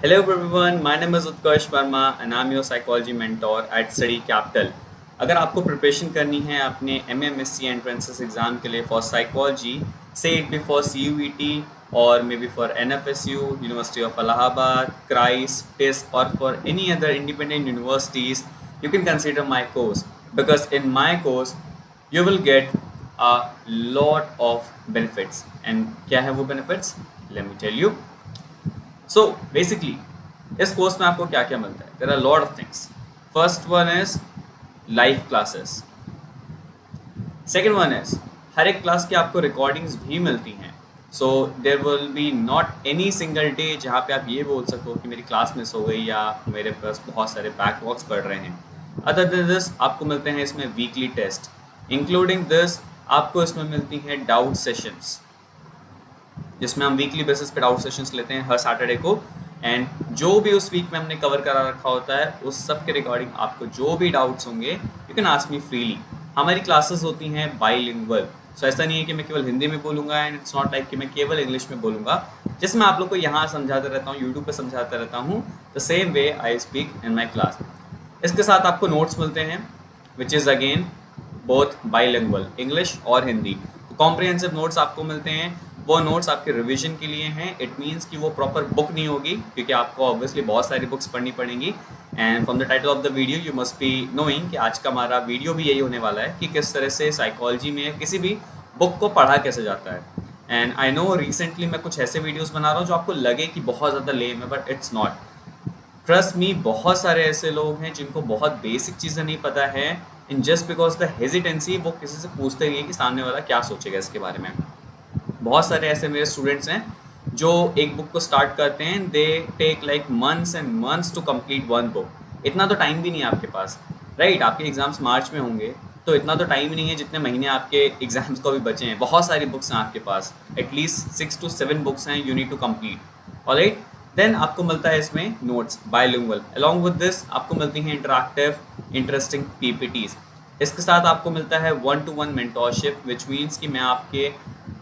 Hello everyone, my name is Utkarsh Verma and I'm your psychology mentor at Study Capital. अगर आपको preparation करनी है अपने MMSC entrances exam के लिए for psychology, say it be for CUET or may be for NFSU, university of Allahabad, Christ, TISS or for any other independent universities, you can consider my course because in my course you will get a lot of benefits. And क्या है वो benefits? Let me tell you. So basically इस course में आपको क्या क्या मिलता है? There are a lot of things. First one is live classes. Second one is हर एक क्लास की आपको रिकॉर्डिंग्स भी मिलती हैं. So there will be not any single day जहाँ पे आप ये बोल सको कि मेरी क्लास मिस हो गई या मेरे पास बहुत सारे बैकलॉग्स पढ़ रहे हैं. Other than this आपको मिलते हैं इसमें वीकली टेस्ट. Including this आपको इसमें मिलती हैं डाउट सेशंस, जिसमें हम वीकली बेसिस पे डाउट सेशंस लेते हैं हर सैटरडे को. एंड जो भी उस वीक में हमने कवर करा रखा होता है उस सब के रिगार्डिंग आपको जो भी डाउट्स होंगे you can ask me freely. हमारी क्लासेस होती हैं बाईलिंगुअल. सो ऐसा नहीं है कि मैं केवल हिंदी में बोलूँगा एंड इट्स नॉट लाइक कि मैं केवल इंग्लिश में बोलूँगा. जिसमें आप लोग को यहाँ समझाता रहता हूँ, यूट्यूब पे समझाता रहता हूँ, the same way I speak in my class. इसके साथ आपको नोट्स मिलते हैं which is again both bilingual, English और हिंदी. कॉम्प्रिहेंसिव नोट्स आपको मिलते हैं. वो नोट्स आपके रिवीजन के लिए हैं. इट मीन्स कि वो प्रॉपर बुक नहीं होगी क्योंकि आपको ऑब्वियसली बहुत सारी बुक्स पढ़नी पड़ेंगी. And from the title of the video you must be knowing कि आज का हमारा वीडियो भी यही होने वाला है कि किस तरह से साइकोलॉजी में किसी भी बुक को पढ़ा कैसे जाता है. एंड आई नो रिसेंटली मैं कुछ ऐसे वीडियोज़ बना रहा हूँ जो आपको लगे कि बहुत ज़्यादा लेम है, but it's not. Trust me, बहुत सारे ऐसे लोग हैं जिनको बहुत बेसिक चीज़ें नहीं पता है. In just because the hesitancy वो किसी से पूछते नहीं है कि सामने वाला क्या सोचेगा इसके बारे में. बहुत सारे ऐसे मेरे स्टूडेंट्स हैं जो एक बुक को स्टार्ट करते हैं, they take like months and months to complete one book. इतना तो टाइम भी नहीं है आपके पास, राइट? आपके एग्जाम्स मार्च में होंगे तो इतना तो टाइम ही नहीं है जितने महीने आपके एग्जाम्स को भी बचे हैं. बहुत सारी बुक्स हैं आपके पास, एटलीस्ट 6 to 7 बुक्स हैं you need to complete. Alright, then आपको मिलता है इसमें notes bilingual. Along with this आपको मिलती हैं इंटरैक्टिव इंटरेस्टिंग PPTs. इसके साथ आपको मिलता है 1-to-1 मेंटोरशिप, विच मीन्स कि मैं आपके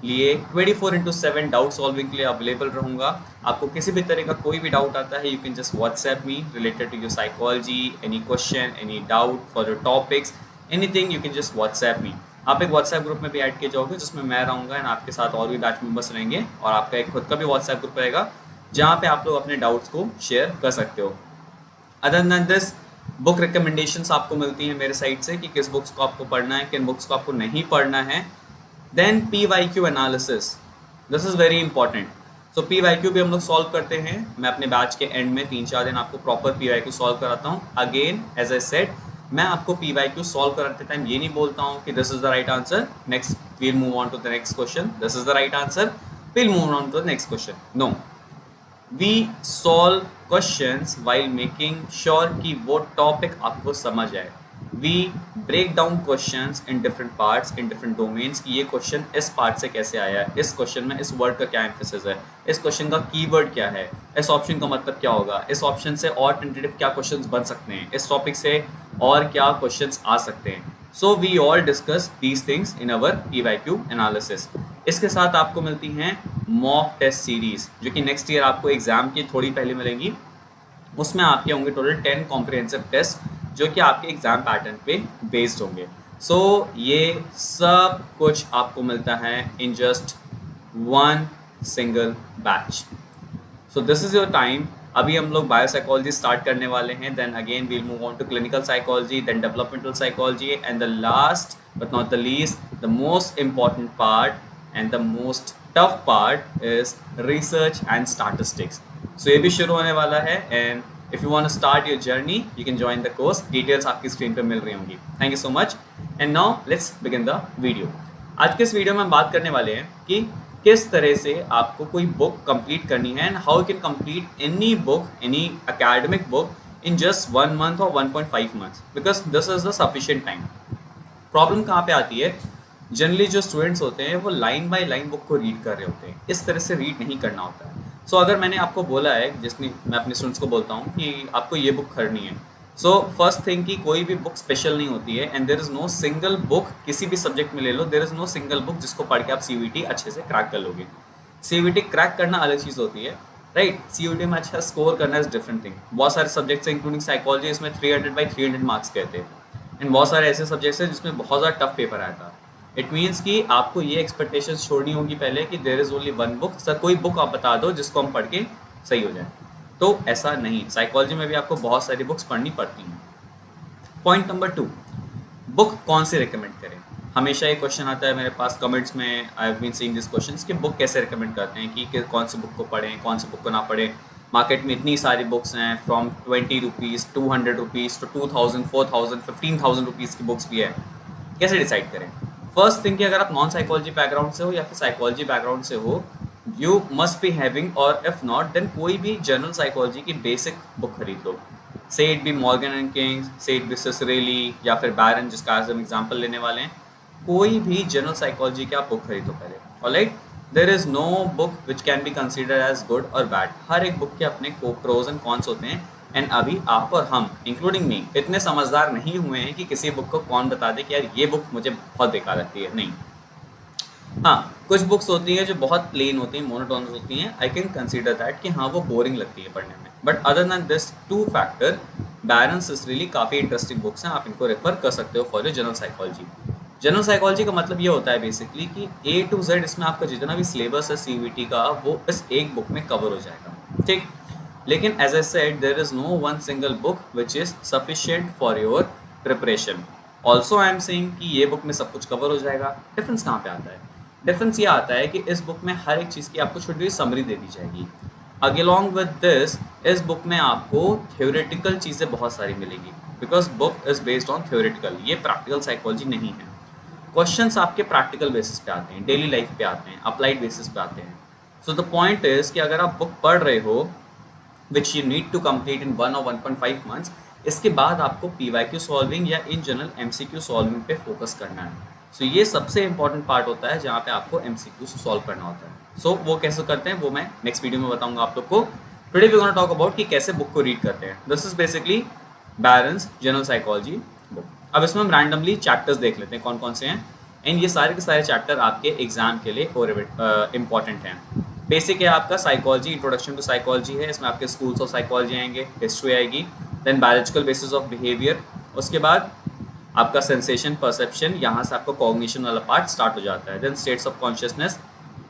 लिए 24/7 डाउट सॉल्विंग के लिए अवेलेबल रहूँगा. आपको किसी भी तरह का कोई भी डाउट आता है, you can just WhatsApp me related to your psychology, any question, any doubt for your topics, anything, you can just WhatsApp me. आप एक व्हाट्सएप ग्रुप में भी ऐड किए जाओगे जिसमें मैं रहूँगा एंड आपके साथ और भी बैच मेंबर्स रहेंगे, और आपका एक खुद का भी व्हाट्सएप ग्रुप रहेगा जहाँ पे आप लोग अपने डाउट्स को शेयर कर सकते हो. Other than this book recommendations आपको मिलती हैं मेरे साइड से कि किस बुक्स को आपको पढ़ना है, किन बुक्स को आपको नहीं पढ़ना है. Then PYQ analysis, this is very important. So PYQ भी हम लोग सॉल्व करते हैं. मैं अपने बैच के एंड में 3-4 दिन आपको प्रॉपर PYQ सॉल्व कराता हूँ. अगेन एज आई सेड, मैं आपको PYQ सॉल्व कराते टाइम ये नहीं बोलता हूँ कि this is the right answer, next we'll move on to the next question, this is the right answer, we'll move on to the next question. No, we solve questions while making sure कि वो topic आपको समझ आए. We break down questions in different parts, in different domains कि ये question इस part से कैसे आया है, इस क्वेश्चन में इस वर्ड का क्या एम्फेसिस है, इस क्वेश्चन का कीवर्ड क्या है, इस ऑप्शन का मतलब क्या होगा, इस ऑप्शन से और टेंटेटिव क्या क्वेश्चंस बन सकते हैं, इस टॉपिक से और क्या क्वेश्चंस आ सकते हैं. So we all discuss these things in our PYQ analysis. इसके साथ आपको मिलती हैं मॉक टेस्ट सीरीज़ जो कि नेक्स्ट ईयर आपको एग्ज़ाम की थोड़ी पहले मिलेंगी. उसमें आपके होंगे टोटल 10 कॉम्प्रिहेंसिव टेस्ट जो कि आपके एग्ज़ाम पैटर्न पे बेस्ड होंगे. सो ये सब कुछ आपको मिलता है in just one single batch. So this is your time. अभी हम लोग बायोसाइकोलॉजी स्टार्ट करने वाले हैं, then again we'll move on to clinical psychology, then developmental psychology, and the last but not the least, the most important part and the most tough part is research and statistics. So ये भी शुरू होने वाला है, and if you want to start your journey you can join the course. Details आपकी screen पे मिल रही होंगी. Thank you so much and now let's begin the video. आज के इस वीडियो में हम बात करने वाले हैं कि किस तरह से आपको कोई बुक कंप्लीट करनी है and how you can complete any book, any academic book in just 1 month or 1.5 months because this is the sufficient time. Problem कहाँ पे आती है? जनरली जो स्टूडेंट्स होते हैं वो लाइन बाय लाइन बुक को रीड कर रहे होते हैं. इस तरह से रीड नहीं करना होता है. सो अगर मैंने आपको बोला है, जिसने मैं अपने स्टूडेंट्स को बोलता हूँ कि आपको ये बुक खरीदनी है, सो फर्स्ट थिंग कि कोई भी बुक स्पेशल नहीं होती है and there is no single book, किसी भी सब्जेक्ट में ले लो, there is no single book जिसको पढ़ के आप CUET अच्छे से क्रैक कर लोगे. CUET क्रैक करना अलग चीज़ होती है, राइट। CUET में अच्छा स्कोर करना इज डिफरेंट थिंग। बहुत सारे सब्जेक्ट्स हैं इंक्लूडिंग साइकोलॉजी, इसमें 300/300 मार्क्स कहते हैं, एंड बहुत सारे ऐसे सब्जेक्ट्स हैं जिसमें बहुत ज़्यादा टफ पेपर आया था। इट मीन्स कि आपको ये एक्सपेक्टेशन छोड़नी होगी पहले कि there is only one book, sir कोई बुक आप बता दो जिसको हम पढ़ के सही हो जाए। तो ऐसा नहीं, साइकोलॉजी में भी आपको बहुत सारी बुक्स पढ़नी पड़ती हैं। पॉइंट नंबर 2, बुक कौन से रिकमेंड करें। हमेशा ये क्वेश्चन आता है मेरे पास कमेंट्स में, I have been seeing this questions कि बुक कैसे रिकमेंड करते हैं कि कौन सी बुक को पढ़ें, कौन सी बुक को ना पढ़ें। मार्केट में इतनी सारी बुक्स हैं, from 20 rupees, 200 rupees to 2000, 4000, 15,000 rupees की बुक्स भी है। कैसे डिसाइड करें? फर्स्ट थिंग कि अगर आप नॉन साइकोलॉजी बैकग्राउंड से हो या फिर साइकोलॉजी बैकग्राउंड से हो, यू मस्ट बी हैविंग, और इफ नॉट देन कोई भी जनरल साइकोलॉजी की बेसिक बुक खरीद लो। से it B Morgan and Kings, से इट बी सिसरेली, या फिर बैरन जिसका आज हम एग्जाम्पल लेने वाले हैं। कोई भी जनरल साइकोलॉजी की आप बुक खरीदो पहले। Alright, there is no book which can be considered as good और बैड। हर एक बुक के अपने प्रोज एंड कॉन्स होते हैं, एंड अभी आप और हम इंक्लूडिंग मी इतने समझदार नहीं हुए हैं कि किसी बुक को कौन बता दे कि यार ये बुक मुझे बहुत बेकार लगती है। नहीं, हाँ कुछ बुक्स होती हैं जो बहुत प्लेन होती हैं, मोनोटोनस होती हैं, आई कैन कंसीडर दैट कि हाँ वो बोरिंग लगती है पढ़ने में। But other than this two factor, Baron Ciccarelli काफ़ी इंटरेस्टिंग बुक्स हैं, आप इनको रेफर कर सकते हो for your general psychology. General psychology का मतलब ये होता है बेसिकली कि A to Z इसमें आपका जितना भी सिलेबस है CUET का वो इस एक बुक में कवर हो जाएगा, ठीक। लेकिन as I said there is no one single book which is sufficient for your preparation. Also I am saying कि ये बुक में सब कुछ कवर हो जाएगा। डिफरेंस कहाँ पे आता है? डिफरेंस ये आता है कि इस बुक में हर एक चीज़ की आपको छोटी छोटी समरी दे दी जाएगी। अलोंग विद दिस, इस बुक में आपको थ्योरेटिकल चीज़ें बहुत सारी मिलेगी, because book is based on theoretical, ये प्रैक्टिकल साइकोलॉजी नहीं है। क्वेश्चंस आपके प्रैक्टिकल बेसिस पे आते हैं, डेली लाइफ पे आते हैं, अप्लाइड बेसिस पे आते हैं। सो द पॉइंट इज़ कि अगर आप बुक पढ़ रहे हो which you need to complete in 1 और 1.5 मंथ्स, इसके बाद आपको PYQ सॉल्विंग या इन जनरल MCQ सॉल्विंग पे फोकस करना है। सो ये सबसे इंपॉर्टेंट पार्ट होता है जहाँ पे आपको MCQ सॉल्व करना होता है। सो वो कैसे करते हैं वो मैं नेक्स्ट वीडियो में बताऊंगा आप लोग को। Today we gonna talk about कि कैसे बुक को रीड करते हैं। This is basically Barron's general psychology book. अब इसमें हम रैंडमली चैप्टर्स देख लेते हैं कौन कौन से हैं, एंड ये सारे के सारे चैप्टर आपके एग्जाम के लिए और इम्पॉर्टेंट हैं। बेसिक है आपका साइकोलॉजी, इंट्रोडक्शन टू साइकोलॉजी है, इसमें आपके स्कूल्स ऑफ साइकोलॉजी आएंगे, हिस्ट्री आएगी, then biological basis of behaviour, उसके बाद आपका सेंसेशन परसेप्शन, यहाँ से आपको कॉग्निशन वाला पार्ट स्टार्ट हो जाता है, देन स्टेट्स ऑफ कॉन्शियसनेस।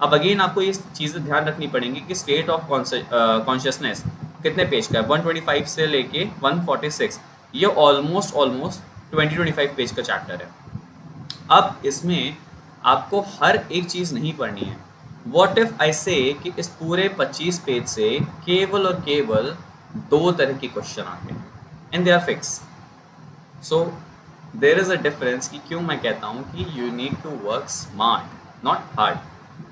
अब अगेन आपको ये चीज़ें ध्यान रखनी पड़ेंगी कि स्टेट ऑफ कॉन्शियसनेस कितने पेज का है, 125 से लेके 146, ये ऑलमोस्ट 20-25 पेज का चैप्टर है। अब इसमें आपको हर एक चीज़ नहीं पढ़नी है। व्हाट इफ आई से कि इस पूरे 25 पेज से केवल और केवल 2 तरह के क्वेश्चन आते हैं, and they are fix. So there is a difference कि क्यों मैं कहता हूँ कि you need to work smart not hard.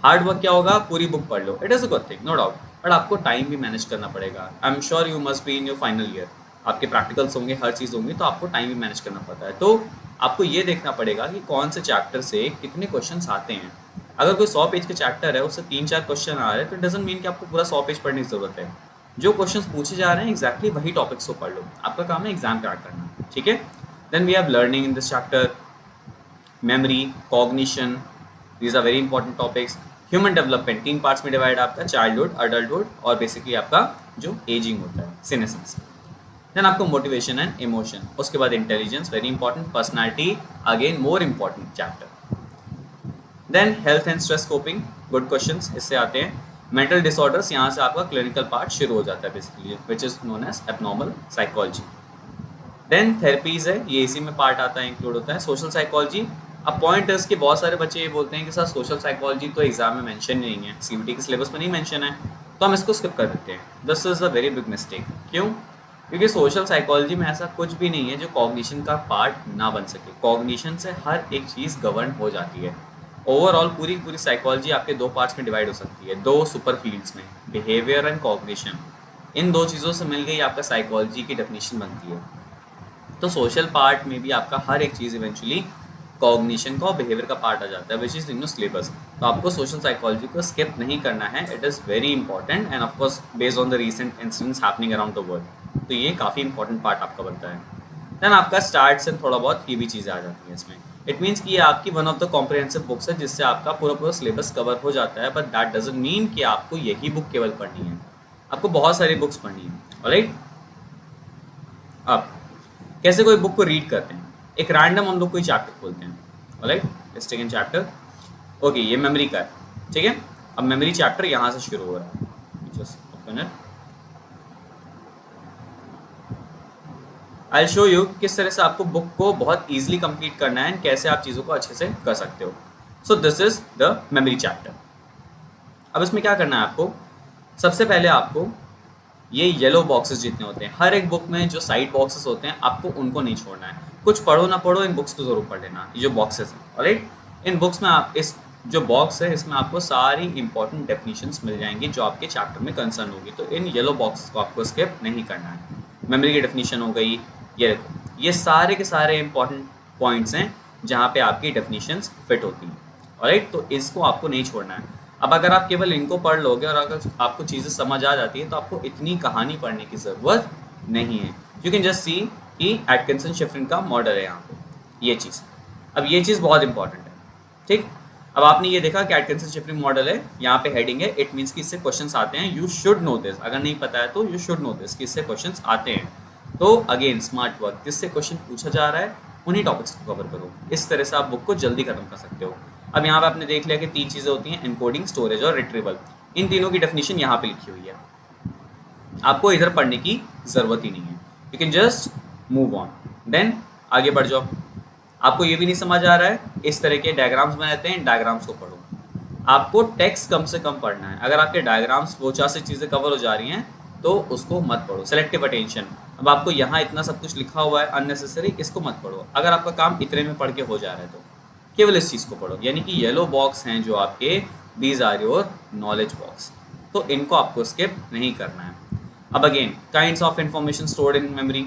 Hard work क्या होगा, पूरी बुक पढ़ लो, it is a good thing no doubt, but आपको टाइम भी मैनेज करना पड़ेगा। I am sure you must be in your final year, आपके प्रैक्टिकल्स होंगे, हर चीज़ होंगी, तो आपको टाइम भी मैनेज करना पड़ता है। तो आपको ये देखना पड़ेगा कि कौन से चैप्टर से कितने क्वेश्चंस आते हैं। अगर कोई 100 पेज के चैप्टर है, उससे 3-4 क्वेश्चन आ रहे हैं, तो इट डजंट मीन कि आपको पूरा 100 पेज पढ़ने की ज़रूरत है। जो क्वेश्चंस पूछे जा रहे हैं एग्जैक्टली वही टॉपिक्स को पढ़ लो, आपका काम है एग्जाम क्रैक करना, ठीक है। Then we have learning in this chapter, memory, cognition, these are very important topics. Human development 3 parts में डिवाइड आपका, चाइल्डहुड, अडल्टहुड और बेसिकली आपका जो एजिंग होता है, सीनेसेंस। देन आपको मोटिवेशन एंड इमोशन, उसके बाद intelligence very important, personality again more important chapter. Then health and stress coping, good questions इससे आते हैं। मेंटल डिसऑर्डर्स, यहाँ से आपका क्लिनिकल पार्ट शुरू हो जाता है basically, which is known as abnormal psychology. Then therapies है, ये इसी में पार्ट आता है, इंक्लूड होता है। सोशल साइकोलॉजी, अब पॉइंट है कि बहुत सारे बच्चे ये बोलते हैं कि सर सोशल साइकोलॉजी तो एग्जाम में मेंशन नहीं है, CUET के सिलेबस में नहीं मेंशन है, तो हम इसको स्किप कर देते हैं। This is a very big mistake. क्यों? क्योंकि सोशल साइकोलॉजी में ऐसा कुछ भी नहीं है जो कॉग्निशन का पार्ट ना बन सके। कॉग्निशन से हर एक चीज़ गवर्न हो जाती है। ओवरऑल पूरी साइकोलॉजी आपके 2 पार्ट्स में डिवाइड हो सकती है, 2 सुपर फील्ड्स में, बिहेवियर एंड कॉग्निशन। इन 2 चीज़ों से मिल गई आपका साइकोलॉजी की डेफिनेशन बनती है। तो सोशल पार्ट में भी आपका हर एक चीज़ इवेंचुअली कॉग्निशन का और बिहेवियर का पार्ट आ जाता है, which is in your syllabus. तो आपको सोशल साइकोलॉजी को स्किप नहीं करना है, it is very important and of course based on the recent incidents happening around the world. तो ये काफ़ी इंपॉर्टेंट पार्ट आपका बनता है। देन आपका स्टार्ट से थोड़ा बहुत ये भी चीज़ें आ जाती हैं इसमें। इट मीन्स कि ये आपकी one of the comprehensive books है जिससे आपका पूरा सिलेबस कवर हो जाता है, बट दैट डजंट मीन कि आपको यही बुक केवल पढ़नी है। आपको बहुत सारी बुक्स पढ़नी है। ऑलराइट, अब कैसे कोई बुक को रीड करते हैं, एक रैंडम हम लोग कोई चैप्टर खोलते हैं। Alright, let's take an chapter. Okay, ये मेमोरी का है, ठीक है। अब मेमोरी चैप्टर यहाँ से शुरू हो रहा है, just open it. I will show you किस तरह से आपको बुक को बहुत ईजिली कंप्लीट करना है, कैसे आप चीज़ों को अच्छे से कर सकते हो। So this is the memory chapter. अब इसमें क्या करना है आपको, सबसे पहले आपको ये येलो बॉक्सेस जितने होते हैं, हर एक बुक में जो साइड बॉक्सेस होते हैं आपको उनको नहीं छोड़ना है। कुछ पढ़ो ना पढ़ो, इन बुक्स को जरूर पढ़ लेना, ये जो बॉक्सेस हैं। ऑलराइट, इन बुक्स में आप, इस जो बॉक्स है इसमें आपको सारी इंपॉर्टेंट डेफिनेशंस मिल जाएंगी जो आपके चैप्टर में कंसर्न होगी। तो इन येलो बॉक्सेस को आपको स्किप नहीं करना है। मेमोरी की डेफिनेशन हो गई, ये देखो, ये सारे के सारे इंपॉर्टेंट पॉइंट्स हैं जहाँ पे आपकी डेफिनेशंस फिट होती हैं। ऑलराइट, तो इसको आपको नहीं छोड़ना है। अब अगर आप केवल इनको पढ़ लोगे और अगर आपको चीज़ें समझ आ जाती है तो आपको इतनी कहानी पढ़ने की ज़रूरत नहीं है। यू कैन जस्ट सी कि एटकिंसन शिफ्रिन का मॉडल है यहाँ पे, ये चीज़। अब ये चीज़ बहुत इंपॉर्टेंट है, ठीक। अब आपने ये देखा कि एटकिंसन शिफ्रिन मॉडल है, यहाँ पे हेडिंग है, इट मीन्स कि इससे क्वेश्चंस आते हैं, यू शुड नो दिस। अगर नहीं पता है तो यू शुड नो दिस कि इससे क्वेश्चंस आते हैं। तो अगेन स्मार्ट वर्क, जिससे क्वेश्चन पूछा जा रहा है उन्हीं टॉपिक्स को कवर करो। इस तरह से आप बुक को जल्दी खत्म कर सकते हो। अब यहाँ पे आपने देख लिया कि 3 चीज़ें होती हैं, एनकोडिंग, स्टोरेज और रिट्रीवल। इन तीनों की डेफिनेशन यहाँ पे लिखी हुई है, आपको इधर पढ़ने की ज़रूरत ही नहीं है। You can just move on, then आगे बढ़ जाओ। आपको ये भी नहीं समझ आ रहा है, इस तरह के डायग्राम्स बनाते हैं, डायग्राम्स को पढ़ो। आपको टेक्स्ट कम से कम पढ़ना है। अगर आपके डायग्राम्स 4-4 से चीज़ें कवर हो जा रही हैं तो उसको मत पढ़ो। सेलेक्टिव अटेंशन, अब आपको यहाँ इतना सब कुछ लिखा हुआ है अननेसेसरी, इसको मत पढ़ो। अगर आपका काम इतने में पढ़ के हो जा रहा है तो केवल इस चीज़ को पढ़ो। यानी कि येलो बॉक्स हैं जो आपके, these are your knowledge box, तो इनको आपको स्किप नहीं करना है। अब again kinds of information stored in memory,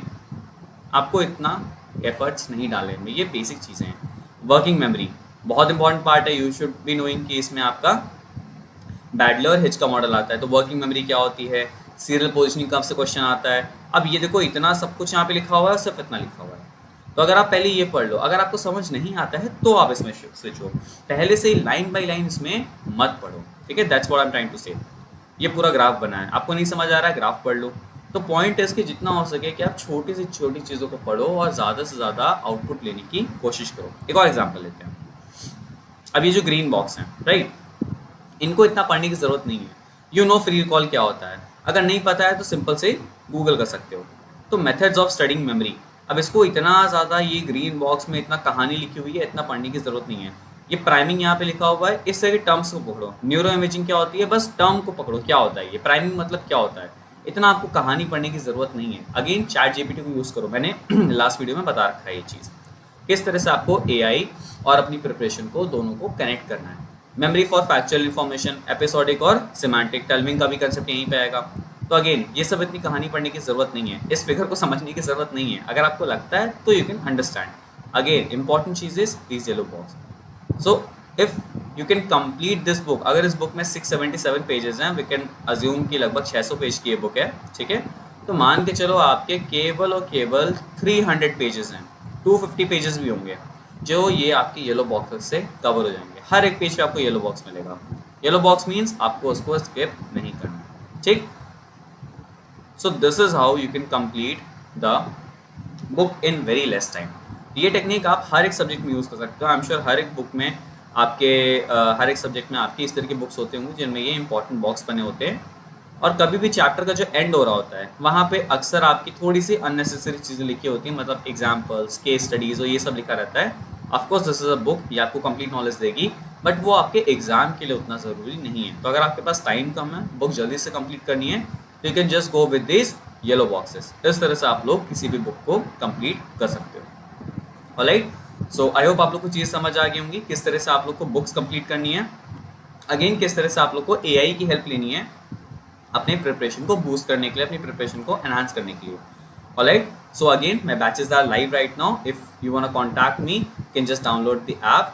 आपको इतना एफर्ट्स नहीं डालने में, ये बेसिक चीज़ें हैं। वर्किंग मेमोरी बहुत इंपॉर्टेंट पार्ट है, यू शुड बी नोइंग कि इसमें आपका बैडलर और हिच का मॉडल आता है। तो वर्किंग मेमोरी क्या होती है, सीरियल पोजिशनिंग कब से क्वेश्चन आता है। अब ये देखो, इतना सब कुछ यहाँ पे लिखा हुआ है, सिर्फ इतना लिखा हुआ है। तो अगर आप पहले ये पढ़ लो, अगर आपको समझ नहीं आता है तो आप इसमें स्विच हो। पहले से ही लाइन बाय लाइन इसमें मत पढ़ो, ठीक है। That's what I am trying to say. ये पूरा ग्राफ बना है, आपको नहीं समझ आ रहा है, ग्राफ पढ़ लो। तो पॉइंट है इसके, जितना हो सके कि आप छोटी से छोटी चीज़ों को पढ़ो और ज़्यादा से ज़्यादा आउटपुट लेने की कोशिश करो। एक और एग्जाम्पल लेते हैं। अब ये जो ग्रीन बॉक्स हैं, राइट, इनको इतना पढ़ने की ज़रूरत नहीं है। यू नो फ्री रिकॉल क्या होता है, अगर नहीं पता है तो सिंपल से गूगल कर सकते हो। तो मेथड्स ऑफ स्टडिंग मेमोरी, अब इसको इतना ज़्यादा, ये ग्रीन बॉक्स में इतना कहानी लिखी हुई है, इतना पढ़ने की ज़रूरत नहीं है। ये प्राइमिंग यहाँ पे लिखा हुआ है, इस तरह के टर्म्स को पकड़ो। न्यूरो इमेजिंग क्या होती है, बस टर्म को पकड़ो, क्या होता है ये प्राइमिंग, मतलब क्या होता है। इतना आपको कहानी पढ़ने की ज़रूरत नहीं है। अगेन चैट जीपीटी को यूज़ करो, मैंने लास्ट वीडियो में बता रखा है ये चीज़, किस तरह से आपको एआई और अपनी प्रिपरेशन को दोनों को कनेक्ट करना है। Memory for factual information, episodic और सिमेंटिक, टर्मिंग का भी कंसेप्ट यहीं पे आएगा। तो अगेन ये सब इतनी कहानी पढ़ने की ज़रूरत नहीं है, इस फिगर को समझने की ज़रूरत नहीं है। अगर आपको लगता है तो you can understand. Again important चीज is this yellow box. So if you can complete this book, अगर इस बुक में 677 पेजेस हैं, वी कैन अज्यूम कि लगभग 600 पेज की ये बुक है, ठीक है। तो मान के चलो आपके केवल और केवल 300 पेजेस हैं, 250 पेजेस भी होंगे जो ये आपके येलो बॉक्स से कवर हो जाएंगे। हर एक पेज पे आपको येलो बॉक्स मिलेगा। येलो बॉक्स मीन्स आपको उसको स्किप नहीं करना, ठीक। So this is how you can complete the book in very less time. ये टेक्निक आप हर एक सब्जेक्ट में यूज़ कर सकते हो। आई एम श्योर हर एक बुक में आपके हर एक सब्जेक्ट में आपकी इस तरह की बुक्स होते होंगे जिनमें ये इंपॉर्टेंट बॉक्स बने होते हैं। और कभी भी चैप्टर का जो एंड हो रहा होता है वहाँ पे अक्सर आपकी थोड़ी सी अननेसेसरी चीज़ें लिखी होती हैं, मतलब एग्जाम्पल्स, केस स्टडीज़ और ये सब लिखा रहता है। Of course this is a book, ये आपको कंप्लीट नॉलेज देगी, बट वो आपके एग्जाम के लिए उतना ज़रूरी नहीं है। तो अगर आपके पास टाइम कम है, बुक जल्दी से कंप्लीट करनी है, तो you can just go with this yellow boxes. इस तरह से आप लोग किसी भी बुक को कंप्लीट कर सकते हो। ऑलराइट, सो आई होप आप लोग को चीज़ समझ आ गई होंगी किस तरह से आप लोग को बुक्स कंप्लीट करनी है। अगेन किस तरह से आप लोग को एआई की हेल्प लेनी है अपने प्रिपरेशन को बूस्ट करने के लिए, अपनी प्रिपरेशन को एनहांस करने के लिए। Alright, so again my batches are live right now. If you want to contact me, you can just download the app,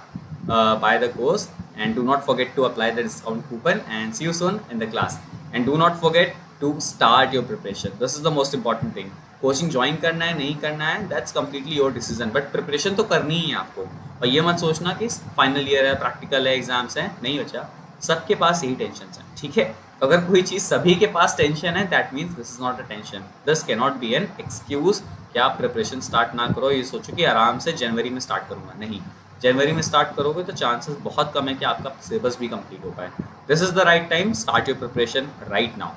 buy the course, and do not forget to apply the discount coupon, and see you soon in the class. And do not forget to start your preparation. This is the most important thing. Coaching join करना है नहीं करना है, that's completely your decision, but preparation तो करनी ही है आपको। और ये मत सोचना कि फाइनल ईयर है, प्रैक्टिकल है, एग्जाम्स हैं, नहीं बचा, सबके पास यही टेंशन है। ठीक है? तो अगर कोई चीज़ सभी के पास टेंशन है, that means this is not a tension. This can not be an excuse कि आप प्रिपरेशन स्टार्ट ना करो, ये सोचो कि आराम से जनवरी में स्टार्ट करूँगा, नहीं। जनवरी में स्टार्ट करोगे तो चांसेस बहुत कम है कि आपका सिलेबस भी कंप्लीट हो पाए। This is the right time, start your preparation right now.